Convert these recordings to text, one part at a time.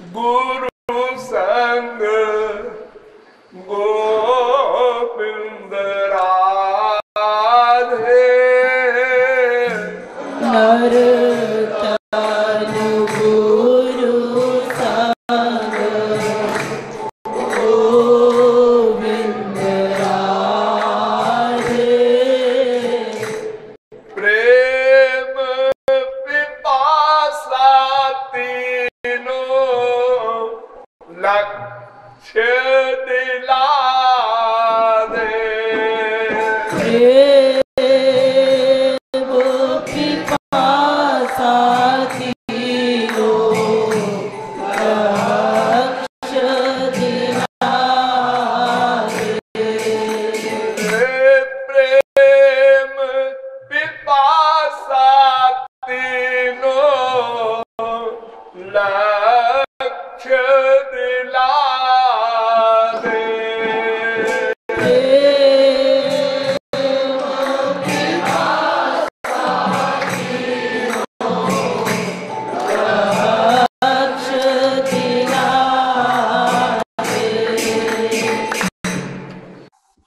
गुरु संग गोविंद राधे नर तन गुरु संग गोविंद राधे प्रेम पिपासा तीनों लक्ष्य दिला दे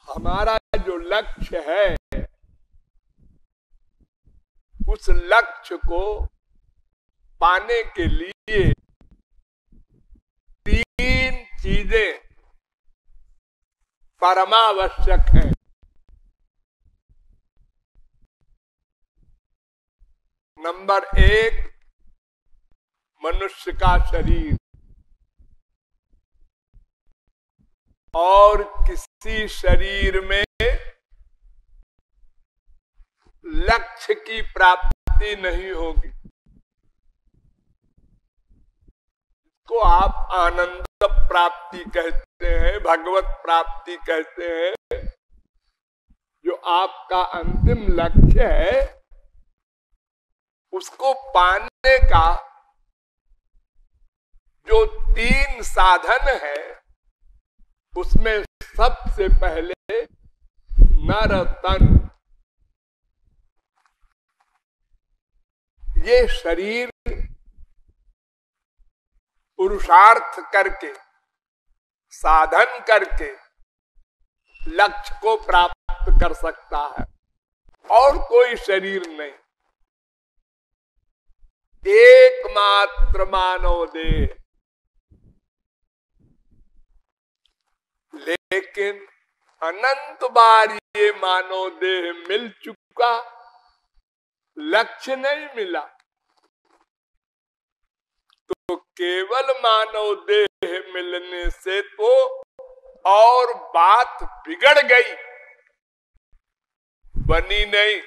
हमारा जो लक्ष्य है उस लक्ष्य को पाने के लिए तीन चीजें परमावश्यक हैं। नंबर एक, मनुष्य का शरीर। और किसी शरीर में लक्ष्य की प्राप्ति नहीं होगी। को आप आनंद प्राप्ति कहते हैं, भगवत प्राप्ति कहते हैं। जो आपका अंतिम लक्ष्य है उसको पाने का जो तीन साधन है उसमें सबसे पहले नर तन। ये शरीर पुरुषार्थ करके साधन करके लक्ष्य को प्राप्त कर सकता है और कोई शरीर नहीं। एकमात्र मानव देह। लेकिन अनंत बार ये मानव देह मिल चुका, लक्ष्य नहीं मिला। तो केवल मानव देह मिलने से तो और बात बिगड़ गई, बनी नहीं।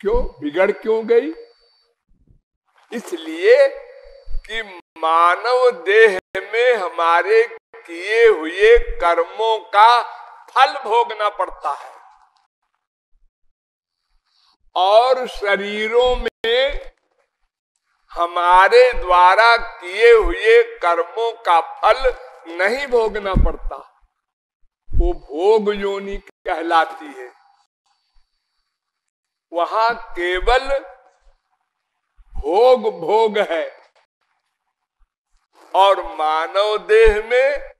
क्यों बिगड़ क्यों गई? इसलिए कि मानव देह में हमारे किए हुए कर्मों का फल भोगना पड़ता है और शरीरों में हमारे द्वारा किए हुए कर्मों का फल नहीं भोगना पड़ता। वो भोग योनि कहलाती है। वहां केवल भोग है और मानव देह में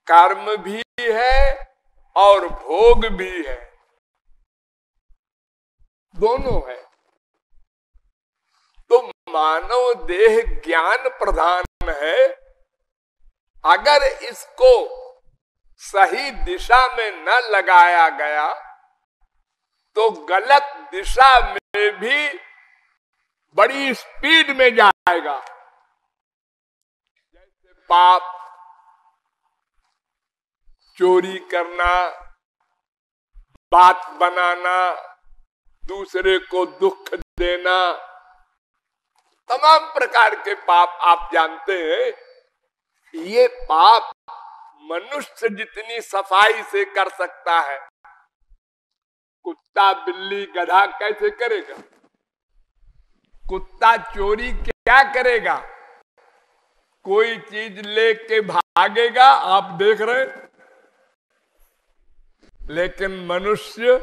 कर्म भी है और भोग भी है, दोनों है। तो मानव देह ज्ञान प्रधान है। अगर इसको सही दिशा में न लगाया गया तो गलत दिशा में भी बड़ी स्पीड में जाएगा। जैसे पाप, चोरी करना, बात बनाना, दूसरे को दुख देना, तमाम प्रकार के पाप आप जानते हैं। ये पाप मनुष्य जितनी सफाई से कर सकता है, कुत्ता, बिल्ली, गधा कैसे करेगा? कुत्ता चोरी क्या करेगा? कोई चीज लेके भागेगा, आप देख रहे। लेकिन मनुष्य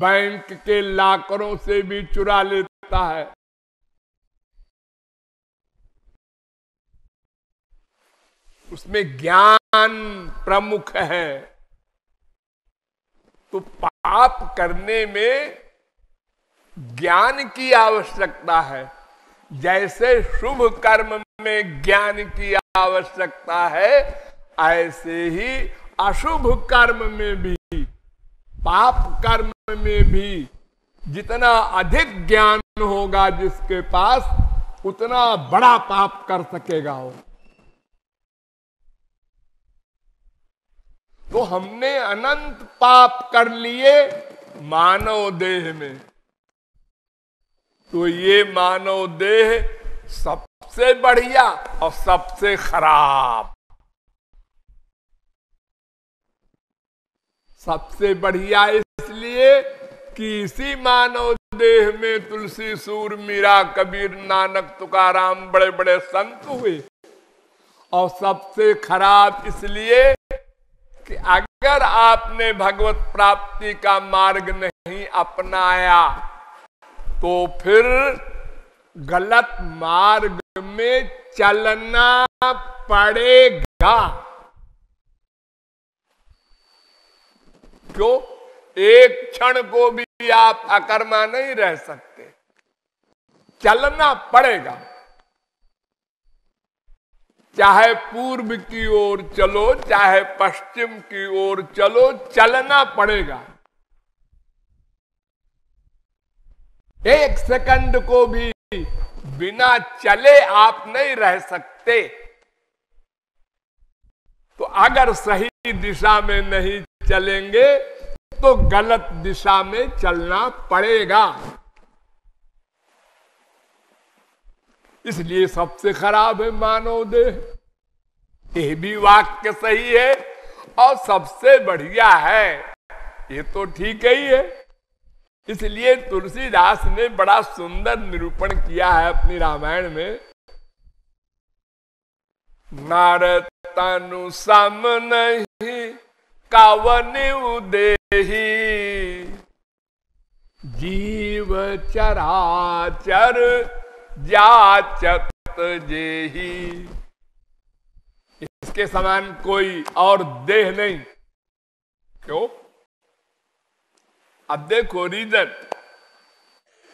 बैंक के लॉकरों से भी चुरा लेता है। उसमें ज्ञान प्रमुख है। तो पाप करने में ज्ञान की आवश्यकता है, जैसे शुभ कर्म में ज्ञान की आवश्यकता है, ऐसे ही अशुभ कर्म में भी, पाप कर्म में भी जितना अधिक ज्ञान होगा जिसके पास, उतना बड़ा पाप कर सकेगा वो। तो हमने अनंत पाप कर लिए मानव देह में। तो ये मानव देह सबसे बढ़िया और सबसे खराब। सबसे बढ़िया इसलिए कि इसी मानव देह में तुलसी, सूर, मीरा, कबीर, नानक, तुकाराम बड़े बड़े संत हुए। और सबसे खराब इसलिए कि अगर आपने भगवत प्राप्ति का मार्ग नहीं अपनाया तो फिर गलत मार्ग में चलना पड़ेगा। क्यों? एक क्षण को भी आप अकर्मा नहीं रह सकते, चलना पड़ेगा। चाहे पूर्व की ओर चलो, चाहे पश्चिम की ओर चलो, चलना पड़ेगा। एक सेकंड को भी बिना चले आप नहीं रह सकते। तो अगर सही दिशा में नहीं चलेंगे तो गलत दिशा में चलना पड़ेगा। इसलिए सबसे खराब है मानव देह। ये भी वाक्य सही है और सबसे बढ़िया है, ये तो ठीक ही है। इसलिए तुलसीदास ने बड़ा सुंदर निरूपण किया है अपनी रामायण में। नार तनु सम नहीं कावन उदेही, जीव चराचर जाचत जेही। इसके समान कोई और देह नहीं। क्यों? अब देखो रीजन,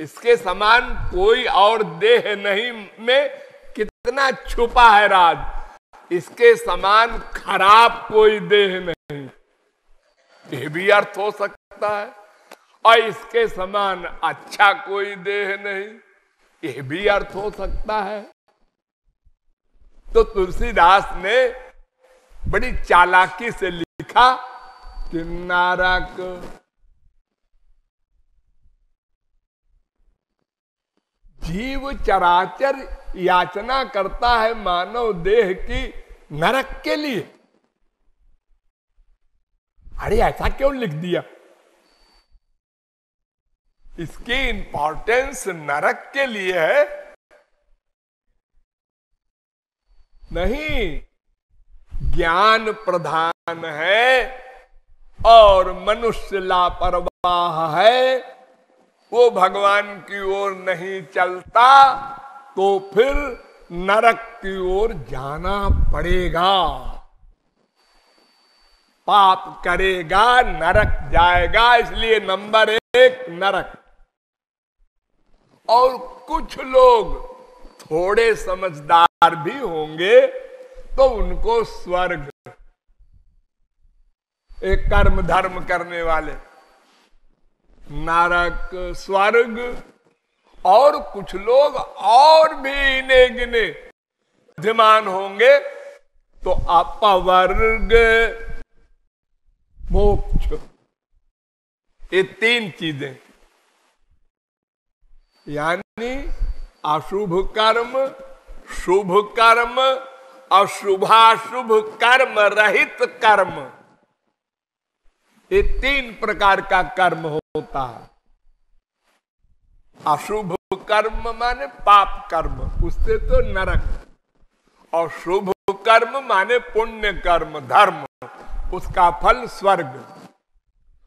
इसके समान कोई और देह नहीं में कितना छुपा है राज। इसके समान खराब कोई देह नहीं, ये भी अर्थ हो सकता है। और इसके समान अच्छा कोई देह नहीं, ये भी अर्थ हो सकता है। तो तुलसीदास ने बड़ी चालाकी से लिखा कि नारक जीव चराचर याचना करता है मानव देह की नरक के लिए। अरे ऐसा क्यों लिख दिया? इसकी इंपॉर्टेंस नरक के लिए है नहीं, ज्ञान प्रधान है और मनुष्य लापरवाह है, वो भगवान की ओर नहीं चलता तो फिर नरक की ओर जाना पड़ेगा। पाप करेगा, नरक जाएगा। इसलिए नंबर 1 नरक। और कुछ लोग थोड़े समझदार भी होंगे तो उनको स्वर्ग, एक कर्म धर्म करने वाले, नरक, स्वर्ग। और कुछ लोग और भी इने गिने बुद्धिमान होंगे तो अपवर्ग, मोक्ष, ये 3 चीजें। यानी अशुभ कर्म, शुभ कर्म, अशुभाशुभ कर्म रहित कर्म, ये 3 प्रकार का कर्म होता है। अशुभ कर्म माने पाप कर्म, उससे तो नरक। और शुभ कर्म माने पुण्य कर्म, धर्म, उसका फल स्वर्ग।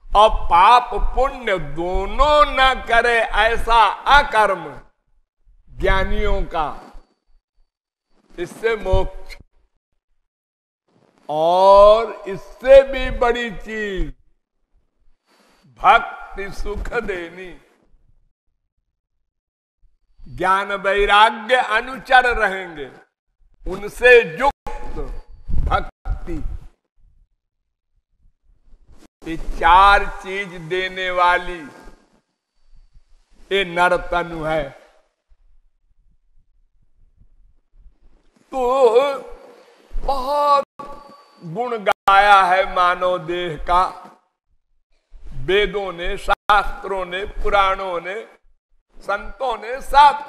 और पाप पुण्य दोनों न करे ऐसा अकर्म ज्ञानियों का, इससे मोक्ष। और इससे भी बड़ी चीज भक्ति सुख देनी, ज्ञान वैराग्य अनुचर रहेंगे, उनसे युक्त भक्ति, ये चार चीज देने वाली ये नर तनु है। तो बहुत गुण गाया है मानव देह का, वेदों ने, शास्त्रों ने, पुराणों ने, संतों ने सब।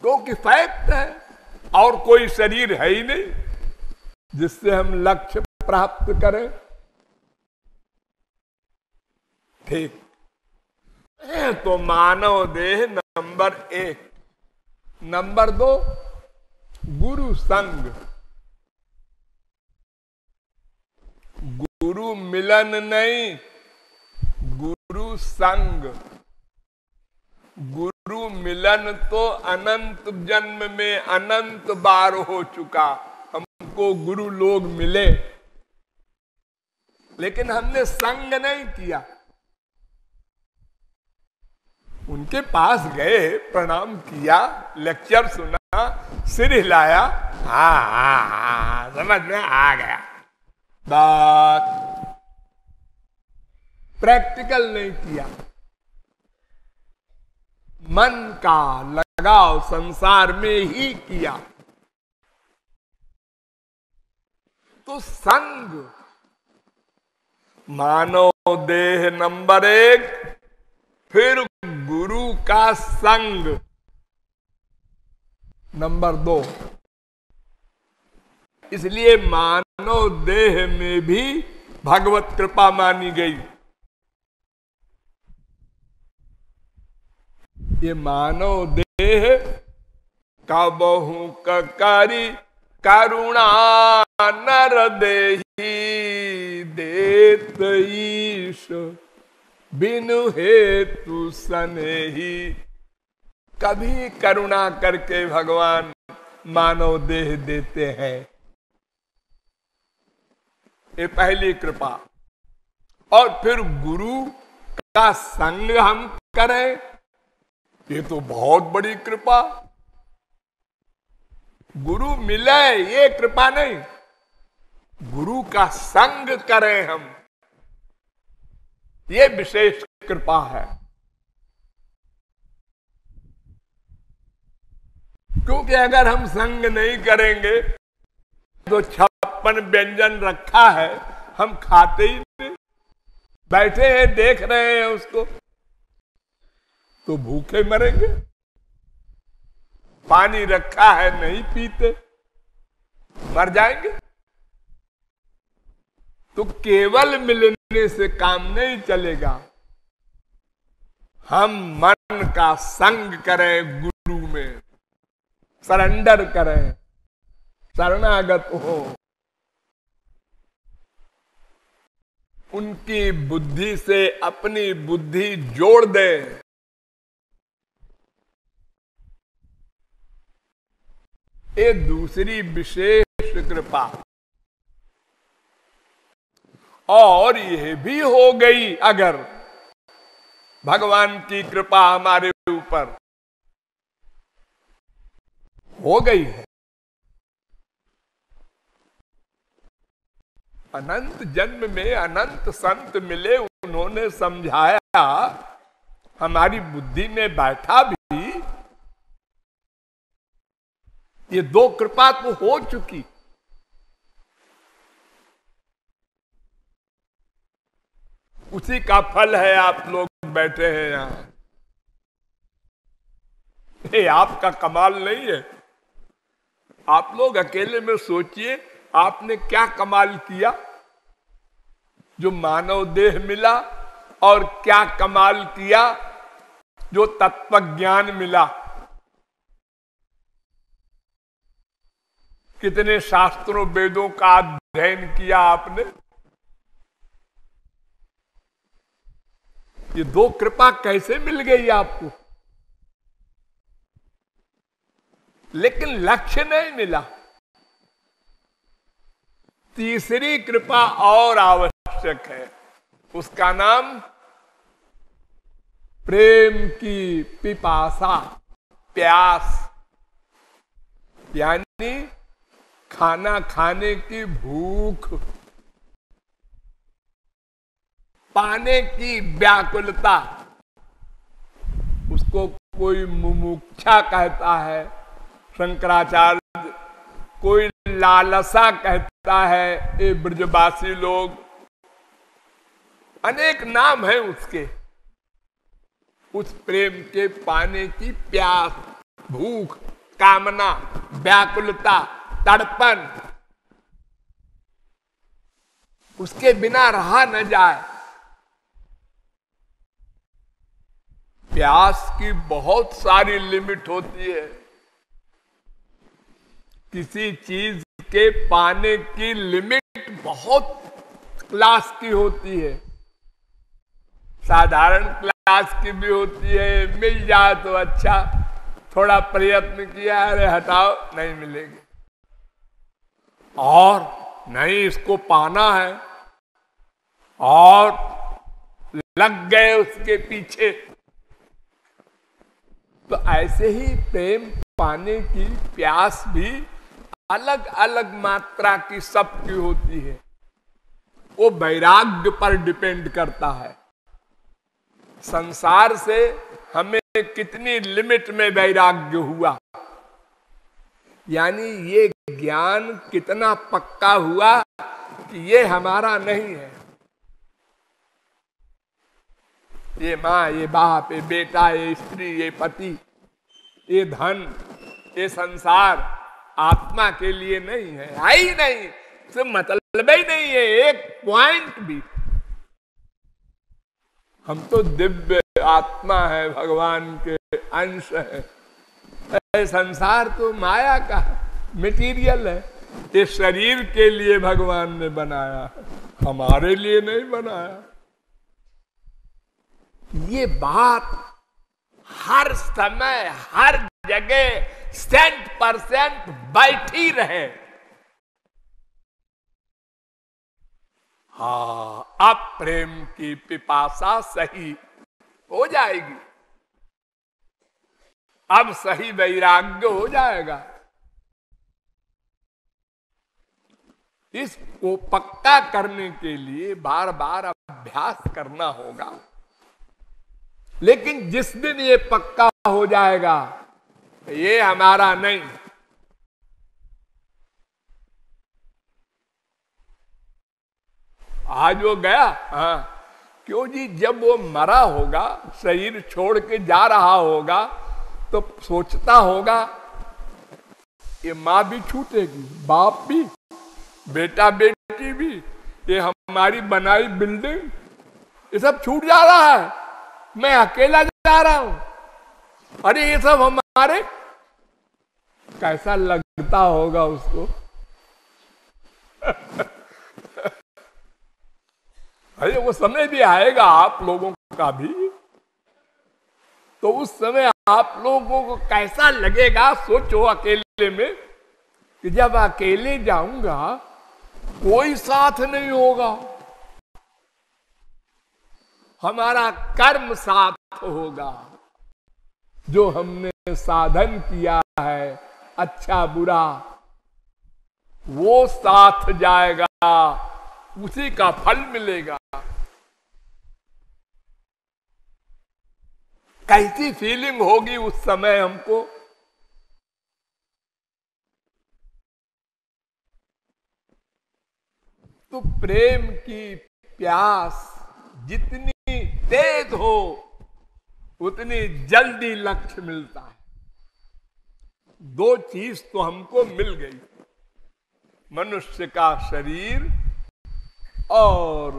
क्योंकि फैक्ट है, और कोई शरीर है ही नहीं जिससे हम लक्ष्य प्राप्त करें। ठीक, तो मानव देह नंबर 1। नंबर 2, गुरु संग। गुरु मिलन नहीं, गुरु संग। गुरु मिलन तो अनंत जन्म में अनंत बार हो चुका, हमको गुरु लोग मिले, लेकिन हमने संग नहीं किया। उनके पास गए, प्रणाम किया, लेक्चर सुना, सिर हिलाया, हाँ समझ में आ गया, बात प्रैक्टिकल नहीं किया। मन का लगाव संसार में ही किया। तो संग, मानव देह नंबर 1, फिर गुरु का संग नंबर 2। इसलिए मानव देह में भी भगवत कृपा मानी गई। ये मानव देह का बहु ककारी करुणा नर देही देत ईश बिनु हेतु सनेही। कभी करुणा करके भगवान मानव देह देते हैं। ये पहली कृपा। और फिर गुरु का संग हम करें, ये तो बहुत बड़ी कृपा। गुरु मिले ये कृपा नहीं, गुरु का संग करें हम, ये विशेष कृपा है। क्योंकि अगर हम संग नहीं करेंगे तो 56 व्यंजन रखा है, हम खाते ही नहीं, बैठे हैं देख रहे हैं उसको, तो भूखे मरेंगे। पानी रखा है नहीं पीते, मर जाएंगे। तो केवल मिलने से काम नहीं चलेगा, हम मन का संग करें, गुरु में सरेंडर करें, शरणागत हो, उनकी बुद्धि से अपनी बुद्धि जोड़ दें। ये दूसरी विशेष कृपा। और यह भी हो गई, अगर भगवान की कृपा हमारे ऊपर हो गई है, अनंत जन्म में अनंत संत मिले, उन्होंने समझाया, हमारी बुद्धि में बैठा भी, ये 2 कृपा तो हो चुकी। उसी का फल है आप लोग बैठे हैं यहां। ये आपका कमाल नहीं है। आप लोग अकेले में सोचिए, आपने क्या कमाल किया जो मानव देह मिला, और क्या कमाल किया जो तत्व ज्ञान मिला। कितने शास्त्रों वेदों का अध्ययन किया आपने। ये 2 कृपा कैसे मिल गई आपको? लेकिन लक्ष्य नहीं मिला। तीसरी कृपा और आवश्यक है, उसका नाम प्रेम की पिपासा, प्यास, यानी खाना खाने की भूख, पाने की व्याकुलता। उसको कोई मुमुक्षा कहता है, शंकराचार्य कोई लालसा कहता है, ये ब्रजवासी लोग, अनेक नाम है उसके। उस प्रेम के पाने की प्यास, भूख, कामना, व्याकुलता, तड़पन, उसके बिना रहा न जाए। प्यास की बहुत सारी लिमिट होती है। किसी चीज के पाने की लिमिट बहुत क्लास की होती है, साधारण क्लास की भी होती है, मिल जाए तो अच्छा, थोड़ा प्रयत्न किया, अरे हटाओ, नहीं मिलेगी। और नहीं, इसको पाना है, और लग गए उसके पीछे। तो ऐसे ही प्रेम पाने की प्यास भी अलग अलग मात्रा की सबकी होती है। वो वैराग्य पर डिपेंड करता है। संसार से हमें कितनी लिमिट में वैराग्य हुआ, यानी ये ज्ञान कितना पक्का हुआ कि ये हमारा नहीं है। ये माँ, ये बाप, ये बेटा, ये स्त्री, ये पति, ये धन, ये संसार आत्मा के लिए नहीं है ही नहीं, से मतलब ही नहीं है एक पॉइंट भी। हम तो दिव्य आत्मा है, भगवान के अंश है। संसार तो माया का मटेरियल है। ये शरीर के लिए भगवान ने बनाया, हमारे लिए नहीं बनाया। ये बात हर समय हर जगह 100% बैठी रहे। हाँ, अब प्रेम की पिपासा सही हो जाएगी, अब सही वैराग्य हो जाएगा। इसको पक्का करने के लिए बार बार अभ्यास करना होगा। लेकिन जिस दिन ये पक्का हो जाएगा, ये हमारा नहीं, आज वो गया, हाँ क्यों जी, जब वो मरा होगा, शरीर छोड़ के जा रहा होगा, तो सोचता होगा ये माँ भी छूटेगी, बाप भी, बेटा बेटी भी, ये हमारी बनाई बिल्डिंग, ये सब छूट जा रहा है, मैं अकेला जा रहा हूं, अरे ये सब हमारे। कैसा लगता होगा उसको। अरे वो समय भी आएगा आप लोगों का भी, तो उस समय आप लोगों को कैसा लगेगा सोचो। अकेले में कि जब अकेले जाऊंगा कोई साथ नहीं होगा, हमारा कर्म साथ होगा, जो हमने साधन किया है अच्छा बुरा, वो साथ जाएगा, उसी का फल मिलेगा। कैसी फीलिंग होगी उस समय हमको। तो प्रेम की प्यास जितनी तेज हो, उतनी जल्दी लक्ष्य मिलता है। दो चीज तो हमको मिल गई, मनुष्य का शरीर और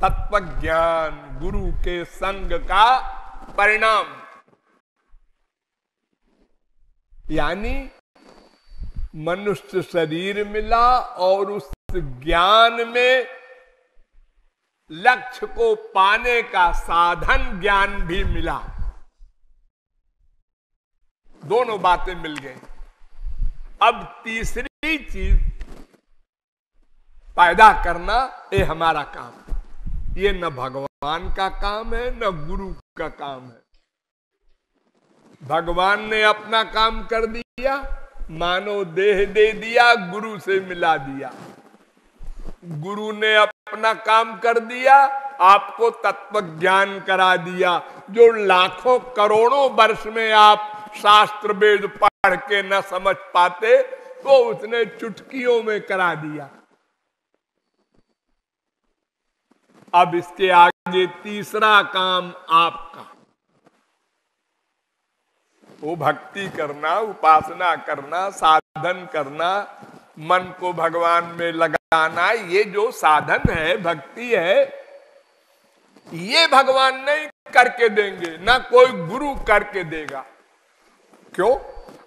तत्व ज्ञान, गुरु के संग का परिणाम। यानी मनुष्य शरीर मिला और उस ज्ञान में लक्ष्य को पाने का साधन ज्ञान भी मिला। दोनों बातें मिल गई। अब तीसरी चीज पैदा करना, ये हमारा काम है। ये न भगवान का काम है न गुरु का काम है। भगवान ने अपना काम कर दिया, मानो देह दे दिया, गुरु से मिला दिया। गुरु ने अपना काम कर दिया, आपको तत्व ज्ञान करा दिया। जो लाखों करोड़ों वर्ष में आप शास्त्र वेद पढ़ के न समझ पाते, तो उसने चुटकियों में करा दिया। अब इसके आगे तीसरा काम आपका, वो भक्ति करना, उपासना करना, साधन करना, मन को भगवान में लगाना। ये जो साधन है, भक्ति है, ये भगवान नहीं करके देंगे, ना कोई गुरु करके देगा। क्यों?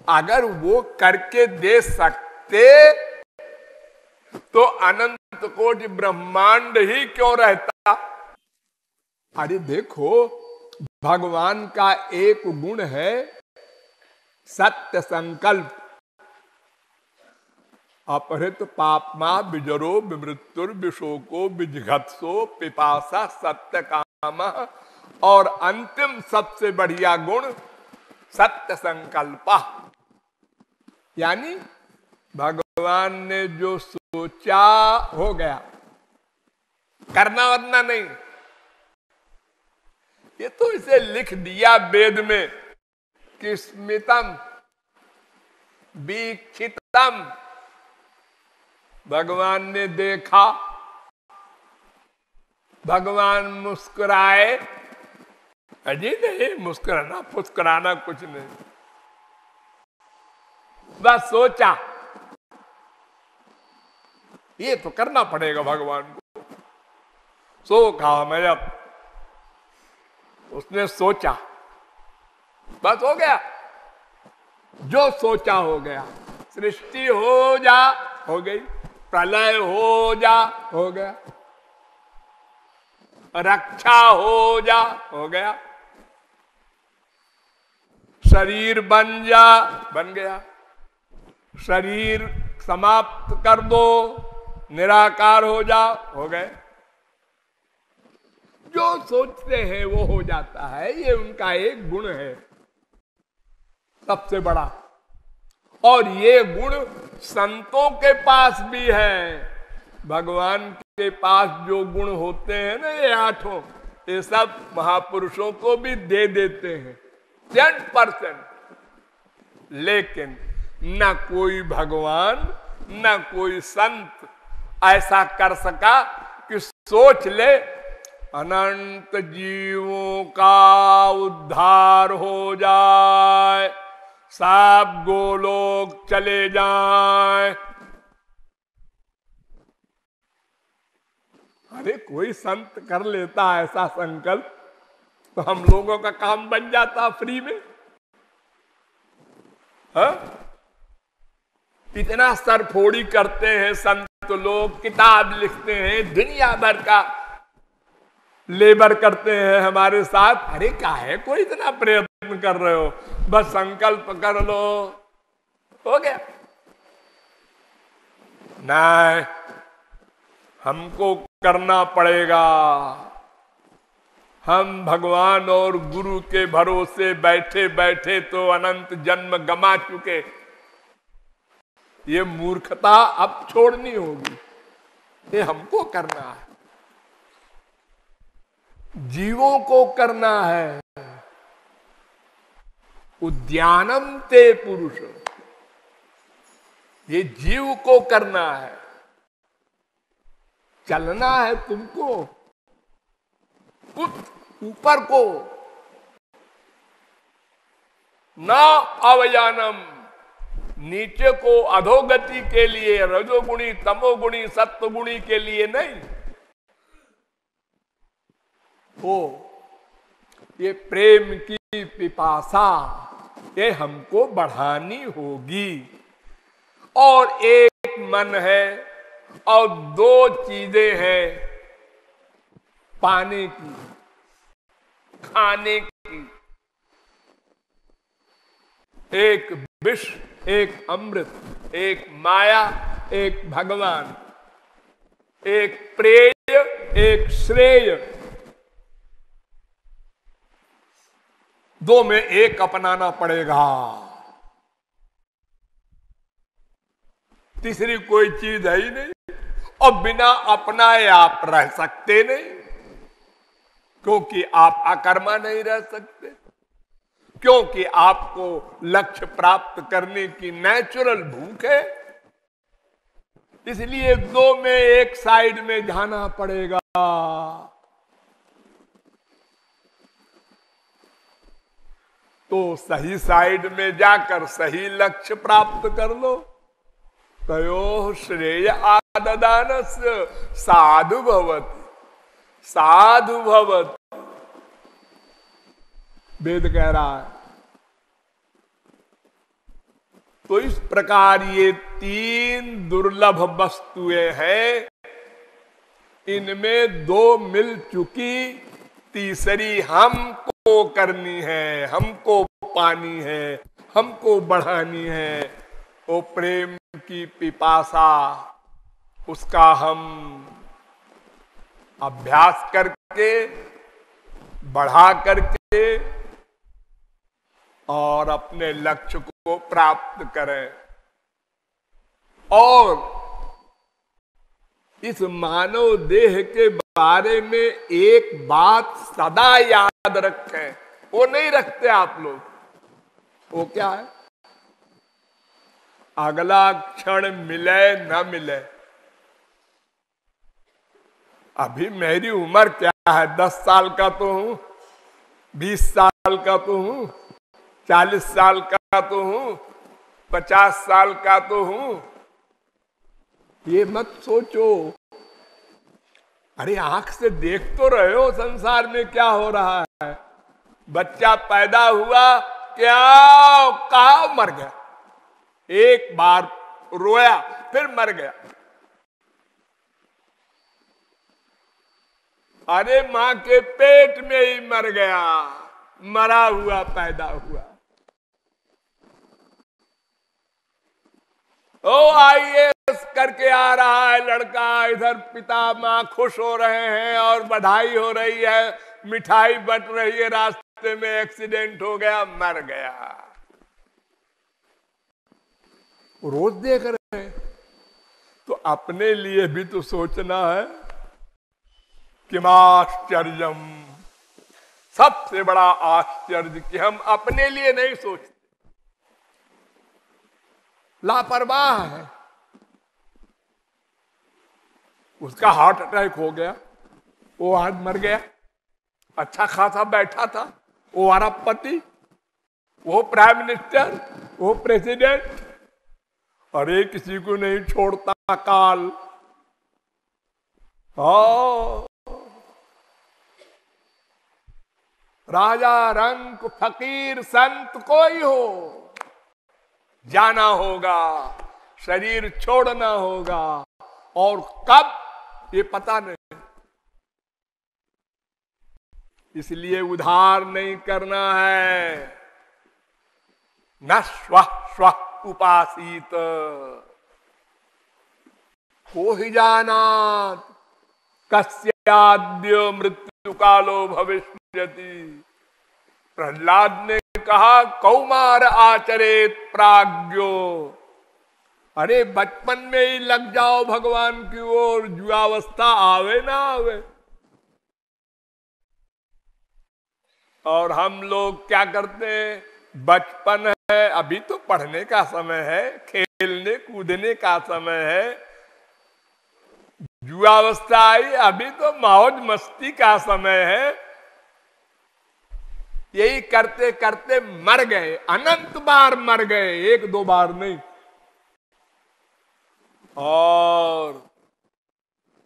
अगर वो करके दे सकते तो अनंत कोटि ब्रह्मांड ही क्यों रहता। अरे देखो, भगवान का एक गुण है सत्य संकल्प। अपहृत पापमा विजरो विमृत्युर विशोको विजघत्सो पिपासा सत्य काम, और अंतिम सबसे बढ़िया गुण सत्य संकल्प। यानी भगवान ने जो सोचा हो गया, करना वरना नहीं। ये तो इसे लिख दिया वेद में कि स्मितम वीक्षितम, भगवान ने देखा, भगवान मुस्कुराए। अजी नहीं, मुस्कुराना फुस्कुराना कुछ नहीं, बस सोचा। ये तो करना पड़ेगा भगवान को। सो कहा मैं, अब उसने सोचा, बस हो गया। जो सोचा हो गया। सृष्टि हो जा, हो गई। प्रलय हो जा, हो गया। रक्षा हो जा, हो गया। शरीर बन जा, बन गया। शरीर समाप्त कर दो, निराकार हो जा, हो गए। जो सोचते हैं वो हो जाता है। ये उनका एक गुण है सबसे बड़ा। और ये गुण संतों के पास भी है। भगवान के पास जो गुण होते हैं ना, ये आठों, ये सब महापुरुषों को भी दे देते हैं 100%। लेकिन न कोई भगवान न कोई संत ऐसा कर सका कि सोच ले अनंत जीवों का उद्धार हो जाए, सब गोलोक चले जाएं। अरे कोई संत कर लेता ऐसा संकल्प तो हम लोगों का काम बन जाता फ्री में। हा? इतना सरफोड़ी करते हैं संत लोग, किताब लिखते हैं, दुनिया भर का लेबर करते हैं हमारे साथ। अरे काहे कोई इतना प्रयत्न कर रहे हो, बस संकल्प कर लो, हो गया। नहीं, हमको करना पड़ेगा। हम भगवान और गुरु के भरोसे बैठे बैठे तो अनंत जन्म गमा चुके। ये मूर्खता अब छोड़नी होगी, ये हमको करना है, जीवों को करना है। उद्यानम ते पुरुष, ये जीव को करना है। चलना है तुमको ऊपर को, ना अवयानम, नीचे को अधोगति के लिए, रजोगुणी तमोगुणी सत्वगुणी के लिए नहीं। वो ये प्रेम की पिपासा, ये हमको बढ़ानी होगी। और एक मन है और दो चीजें हैं, पाने की, खाने की। एक विष एक अमृत, एक माया, एक भगवान, एक प्रेय, एक श्रेय। दो में एक अपनाना पड़ेगा। तीसरी कोई चीज है ही नहीं। और बिना अपनाए आप रह सकते नहीं, क्योंकि आप अकर्मा नहीं रह सकते, क्योंकि आपको लक्ष्य प्राप्त करने की नेचुरल भूख है। इसलिए दो में एक साइड में जाना पड़ेगा। तो सही साइड में जाकर सही लक्ष्य प्राप्त कर लो। तयोः श्रेय आददानस्य साधु भवति, साधु भवति, वेद कह रहा है। तो इस प्रकार ये तीन दुर्लभ वस्तुएं हैं, इनमें दो मिल चुकी, तीसरी हमको करनी है, हमको पानी है, हमको बढ़ानी है। वो प्रेम की पिपासा, उसका हम अभ्यास करके, बढ़ा करके और अपने लक्ष्य को प्राप्त करें। और इस मानव देह के बारे में एक बात सदा याद रखें, वो नहीं रखते आप लोग। वो क्या है? अगला क्षण मिले न मिले। अभी मेरी उम्र क्या है? 10 साल का तो हूं, 20 साल का तो हूं, 40 साल का तो हूं, 50 साल का तो हूं। ये मत सोचो। अरे आंख से देख तो रहे हो संसार में क्या हो रहा है। बच्चा पैदा हुआ, क्या कहा, मर गया। एक बार रोया, फिर मर गया। अरे मां के पेट में ही मर गया, मरा हुआ पैदा हुआ। ओ आईएएस करके आ रहा है लड़का, इधर पिता मां खुश हो रहे हैं और बधाई हो रही है, मिठाई बंट रही है, रास्ते में एक्सीडेंट हो गया, मर गया। रोज देख रहे हैं। तो अपने लिए भी तो सोचना है। किमाश्चर्यम, सबसे बड़ा आश्चर्य कि हम अपने लिए नहीं सोचते, लापरवाह है। उसका हार्ट अटैक हो गया, वो आज मर गया। अच्छा खासा बैठा था, वो अरबपति, वो प्राइम मिनिस्टर, वो प्रेसिडेंट। अरे किसी को नहीं छोड़ता काल। राजा, रंक, फकीर, संत कोई हो, जाना होगा, शरीर छोड़ना होगा, और कब ये पता नहीं। इसलिए उधार नहीं करना है। न स्व स्व उपासीत को ही जानात कस्याद्य मृत्यु कालो भविष्यति। प्रहलाद ने कहा कौमार आचरेत प्राज्ञो। अरे बचपन में ही लग जाओ भगवान की ओर, युवावस्था आवे ना आवे। और हम लोग क्या करते हैं? बचपन है, अभी तो पढ़ने का समय है, खेलने कूदने का समय है। युवावस्था आई, अभी तो मौज मस्ती का समय है। यही करते करते मर गए, अनंत बार मर गए, 1-2 बार नहीं। और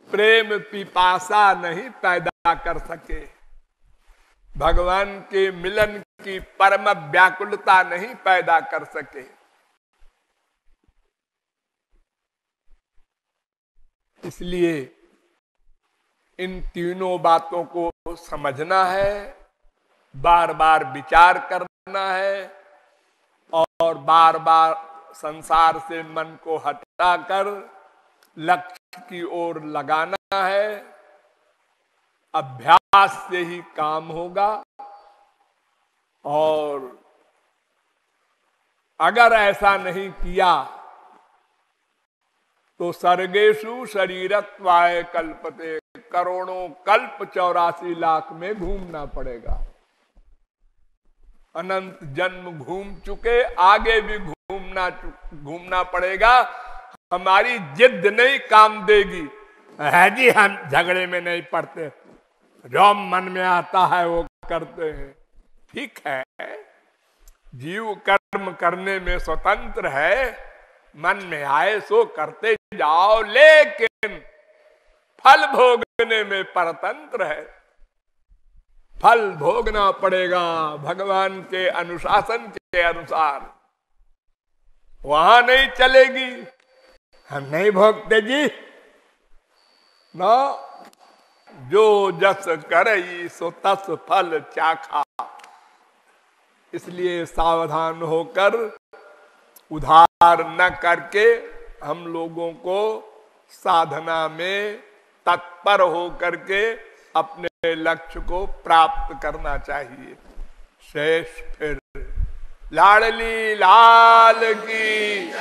प्रेम पिपासा नहीं पैदा कर सके, भगवान के मिलन की परम व्याकुलता नहीं पैदा कर सके। इसलिए इन तीनों बातों को समझना है, बार बार विचार करना है और बार बार संसार से मन को हटाकर लक्ष्य की ओर लगाना है। अभ्यास से ही काम होगा। और अगर ऐसा नहीं किया तो सर्गेषु शरीरत्वाय कल्पते, करोड़ों कल्प 84 लाख में घूमना पड़ेगा। अनंत जन्म घूम चुके, आगे भी घूमना पड़ेगा। हमारी जिद नहीं काम देगी। है जी, हम झगड़े में नहीं पड़ते, जो मन में आता है वो करते हैं। ठीक है, जीव कर्म करने में स्वतंत्र है, मन में आए सो करते जाओ, लेकिन फल भोगने में परतंत्र है। फल भोगना पड़ेगा भगवान के अनुशासन के अनुसार। वहां नहीं चलेगी, हम नहीं भोगते जी ना। जो जस करई सो तस फल चाखा। इसलिए सावधान होकर उधार न करके हम लोगों को साधना में तत्पर होकर के अपने लक्ष्य को प्राप्त करना चाहिए। शेष फिर लाडली लाल की